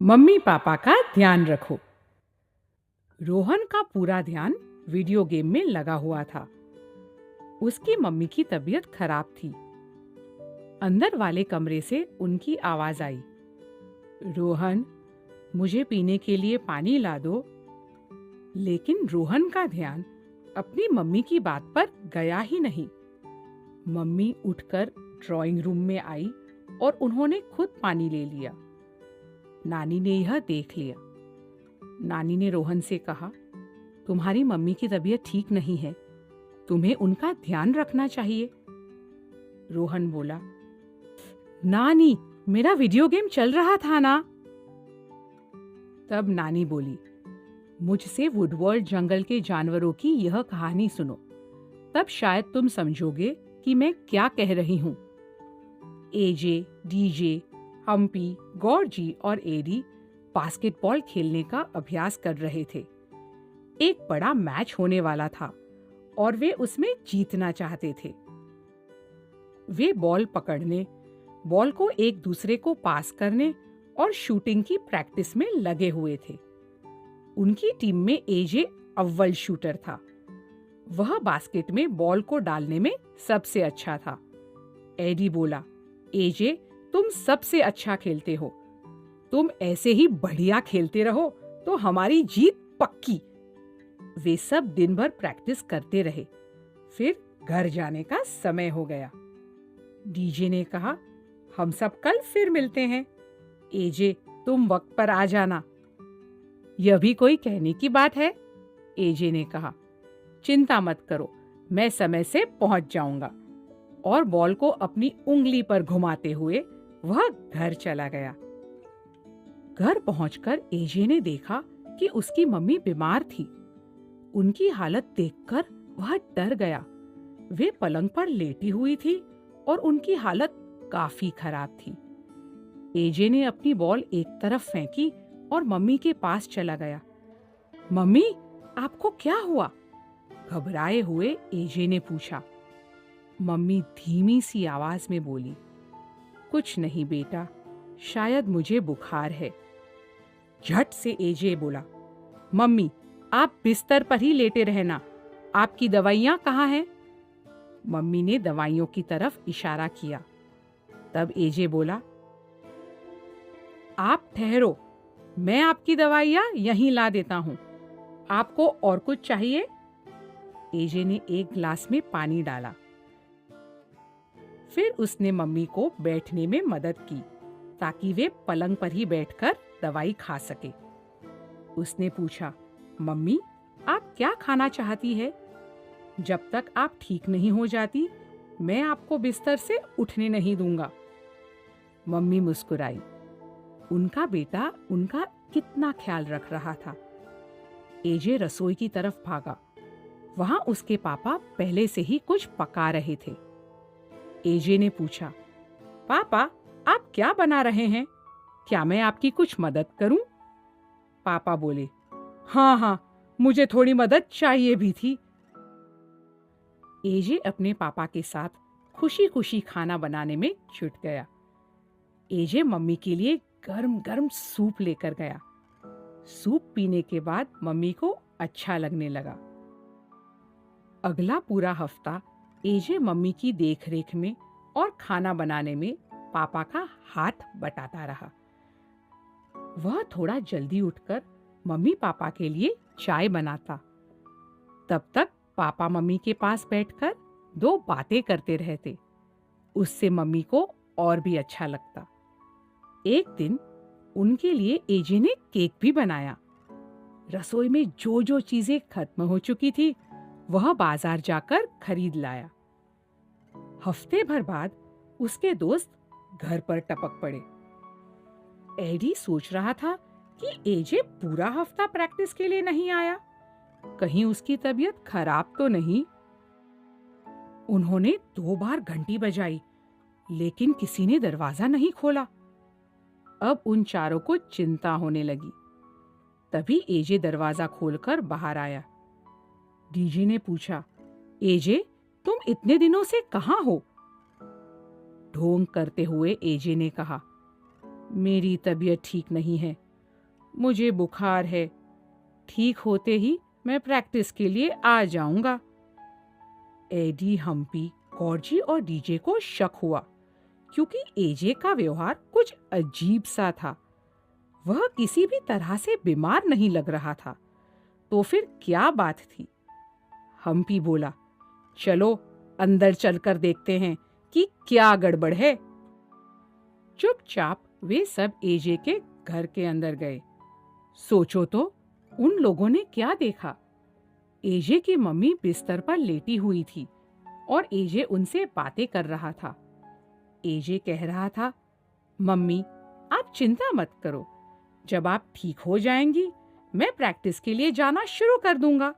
Mummy papa का ध्यान रखो। रोहन का पूरा ध्यान वीडियो गेम में लगा हुआ था। उसकी मम्मी की तबीयत खराब थी। अंदर वाले कमरे से उनकी आवाज आई, रोहन, मुझे पीने के लिए पानी ला दो। लेकिन रोहन का ध्यान अपनी मम्मी की बात पर गया ही नहीं। मम्मी उठकर ड्राइंग रूम में आई और उन्होंने खुद पानी ले लिया। नानी ने यह देख लिया। नानी ने रोहन से कहा, तुम्हारी मम्मी की तबीयत ठीक नहीं है, तुम्हें उनका ध्यान रखना चाहिए। रोहन बोला, नानी, मेरा वीडियो गेम चल रहा था ना। तब नानी बोली, मुझसे वुडवर्ल्ड जंगल के जानवरों की यह कहानी सुनो, तब शायद तुम समझोगे कि मैं क्या कह रही हूं। एजे, डीजे, हम्पी, गॉर्जी और एडी बास्केटबॉल खेलने का अभ्यास कर रहे थे। एक बड़ा मैच होने वाला था और वे उसमें जीतना चाहते थे। वे बॉल पकड़ने, बॉल को एक दूसरे को पास करने और शूटिंग की प्रैक्टिस में लगे हुए थे। उनकी टीम में एजे अव्वल शूटर था। वह बास्केट में बॉल को डालने में सबसे अच्छा था। एडी बोला, एजे, तुम सबसे अच्छा खेलते हो। तुम ऐसे ही बढ़िया खेलते रहो तो हमारी जीत पक्की। वे सब दिन भर प्रैक्टिस करते रहे। फिर घर जाने का समय हो गया। डीजे ने कहा, हम सब कल फिर मिलते हैं। एजे, तुम वक्त पर आ जाना। यह भी कोई कहने की बात है, एजे ने कहा। चिंता मत करो, मैं समय से पहुंच जाऊंगा। और बॉल को अपनी उंगली पर घुमाते हुए वह घर चला गया। घर पहुंचकर एजे ने देखा कि उसकी मम्मी बीमार थी। उनकी हालत देखकर वह डर गया। वे पलंग पर लेटी हुई थी और उनकी हालत काफी खराब थी। एजे ने अपनी बॉल एक तरफ फेंकी और मम्मी के पास चला गया। मम्मी, आपको क्या हुआ? घबराए हुए एजे ने पूछा। मम्मी धीमी सी आवाज में बोली, कुछ नहीं बेटा, शायद मुझे बुखार है। झट से एजे बोला, मम्मी, आप बिस्तर पर ही लेटे रहना, आपकी दवाइयां कहाँ हैं? मम्मी ने दवाइयों की तरफ इशारा किया। तब एजे बोला, आप ठहरो, मैं आपकी दवाइयां यहीं ला देता हूं। आपको और कुछ चाहिए? एजे ने एक गिलास में पानी डाला। फिर उसने मम्मी को बैठने में मदद की ताकि वे पलंग पर ही बैठकर दवाई खा सके। उसने पूछा, मम्मी, आप क्या खाना चाहती है? जब तक आप ठीक नहीं हो जाती, मैं आपको बिस्तर से उठने नहीं दूंगा। मम्मी मुस्कुराई। उनका बेटा उनका कितना ख्याल रख रहा था। एजे रसोई की तरफ भागा। वहां उसके पापा पहले से ही कुछ पका रहे थे। एजे ने पूछा, पापा, आप क्या बना रहे हैं? क्या मैं आपकी कुछ मदद करूं? पापा बोले, हाँ हाँ, मुझे थोड़ी मदद चाहिए भी थी। एजे अपने पापा के साथ खुशी खुशी खाना बनाने में जुट गया। एजे मम्मी के लिए गर्म गर्म सूप लेकर गया। सूप पीने के बाद मम्मी को अच्छा लगने लगा। अगला पूरा हफ्ता एजे मम्मी की देखरेख में और खाना बनाने में पापा का हाथ बटाता रहा। वह थोड़ा जल्दी उठकर मम्मी पापा के लिए चाय बनाता। तब तक पापा मम्मी के पास बैठकर दो बातें करते रहते। उससे मम्मी को और भी अच्छा लगता। एक दिन उनके लिए एजे ने केक भी बनाया। रसोई में जो जो चीजें खत्म हो चुकी थी, वह बाजार जाकर खरीद लाया। हफ्ते भर बाद उसके दोस्त घर पर टपक पड़े। एडी सोच रहा था कि एजे पूरा हफ्ता प्रैक्टिस के लिए नहीं आया, कहीं उसकी तबीयत खराब तो नहीं। उन्होंने 2 बार घंटी बजाई, लेकिन किसी ने दरवाजा नहीं खोला। अब उन चारों को चिंता होने लगी। तभी एजे दरवाजा खोलकर बाहर आया। डीजे ने पूछा, एजे, तुम इतने दिनों से कहां हो? ढोंग करते हुए एजे ने कहा, मेरी तबीयत ठीक नहीं है, मुझे बुखार है, ठीक होते ही मैं प्रैक्टिस के लिए आ जाऊंगा। एडी, हम्पी, कॉर्जी और डीजे को शक हुआ क्योंकि एजे का व्यवहार कुछ अजीब सा था। वह किसी भी तरह से बीमार नहीं लग रहा था। तो फिर क्या बात थी? हम्पी बोला, चलो अंदर चलकर देखते हैं कि क्या गड़बड़ है। चुपचाप वे सब एजे के घर के अंदर गए। सोचो तो, उन लोगों ने क्या देखा? एजे की मम्मी बिस्तर पर लेटी हुई थी और एजे उनसे बातें कर रहा था। एजे कह रहा था, मम्मी आप चिंता मत करो, जब आप ठीक हो जाएंगी मैं प्रैक्टिस के लिए जाना शुरू कर दूंगा।